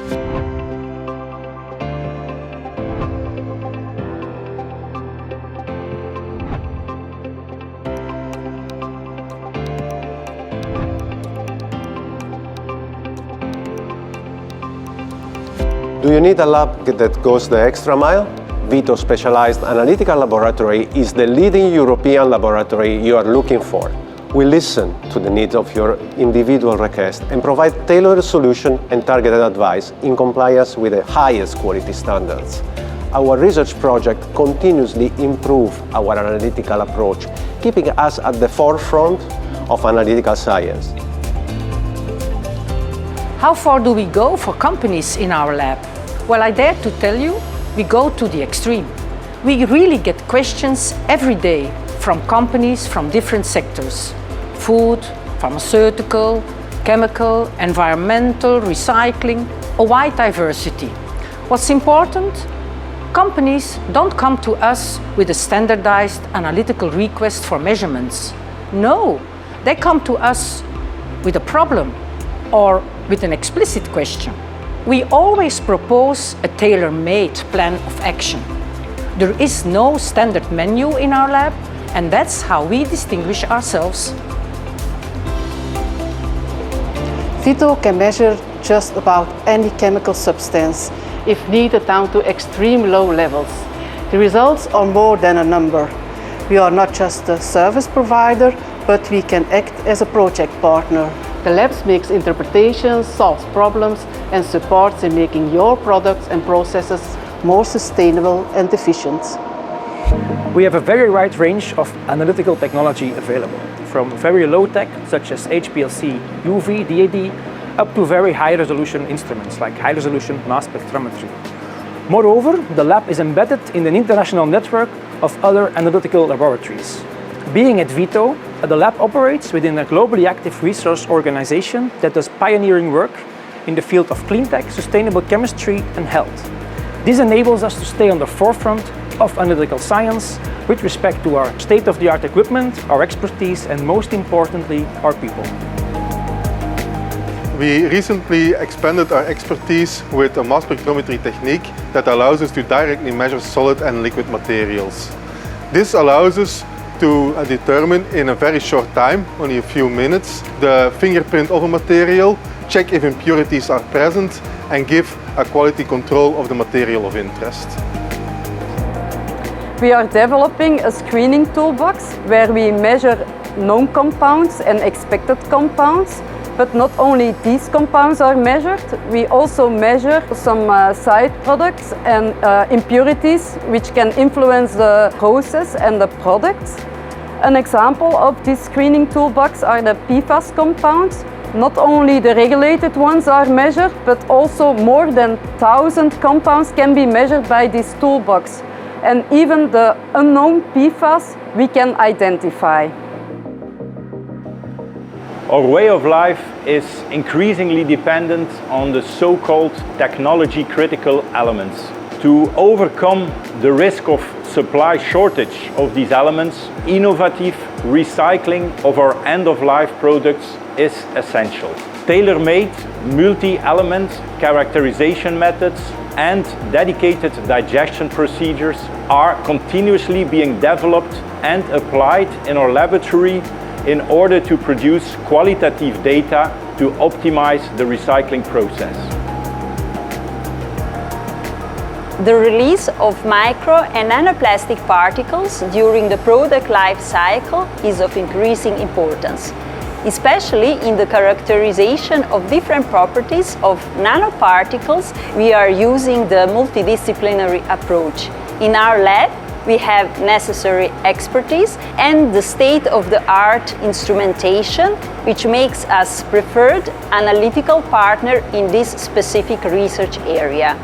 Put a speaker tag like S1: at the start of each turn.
S1: Do you need a lab that goes the extra mile? VITO Specialized Analytical Laboratory is the leading European laboratory you are looking for. We listen to the needs of your individual request and provide tailored solution and targeted advice in compliance with the highest quality standards. Our research project continuously improves our analytical approach, keeping us at the forefront of analytical science.
S2: How far do we go for companies in our lab? Well, I dare to tell you, we go to the extreme. We really get questions every day from companies from different sectors: food, pharmaceutical, chemical, environmental, recycling, a wide diversity. What's important? Companies don't come to us with a standardized analytical request for measurements. No, they come to us with a problem or with an explicit question. We always propose a tailor-made plan of action. There is no standard menu in our lab, and that's how we distinguish ourselves.
S3: VITO can measure just about any chemical substance, if needed down to extreme low levels. The results are more than a number. We are not just a service provider, but we can act as a project partner. The lab makes interpretations, solves problems, and supports in making your products and processes more sustainable and efficient.
S4: We have a very wide range of analytical technology available, from very low tech, such as HPLC, UV, DAD, up to very high resolution instruments like high resolution mass spectrometry. Moreover, the lab is embedded in an international network of other analytical laboratories. Being at VITO, the lab operates within a globally active research organization that does pioneering work in the field of clean tech, sustainable chemistry, and health. This enables us to stay on the forefront of analytical science with respect to our state-of-the-art equipment, our expertise, and most importantly, our people.
S5: We recently expanded our expertise with a mass spectrometry technique that allows us to directly measure solid and liquid materials. This allows us to determine in a very short time, only a few minutes, the fingerprint of a material, check if impurities are present, and give a quality control of the material of interest.
S6: We are developing a screening toolbox where we measure known compounds and expected compounds. But not only these compounds are measured, we also measure some side products and impurities which can influence the process and the products. An example of this screening toolbox are the PFAS compounds. Not only the regulated ones are measured, but also more than 1,000 compounds can be measured by this toolbox. And even the unknown PFAS we can identify.
S7: Our way of life is increasingly dependent on the so-called technology-critical elements. To overcome the risk of supply shortage of these elements, innovative recycling of our end-of-life products is essential. Tailor-made multi-element characterization methods and dedicated digestion procedures are continuously being developed and applied in our laboratory in order to produce qualitative data to optimize the recycling process.
S8: The release of micro and nanoplastic particles during the product life cycle is of increasing importance, especially in the characterization of different properties of nanoparticles. We are using the multidisciplinary approach. In our lab, we have necessary expertise and the state-of-the-art instrumentation, which makes us preferred analytical partner in this specific research area.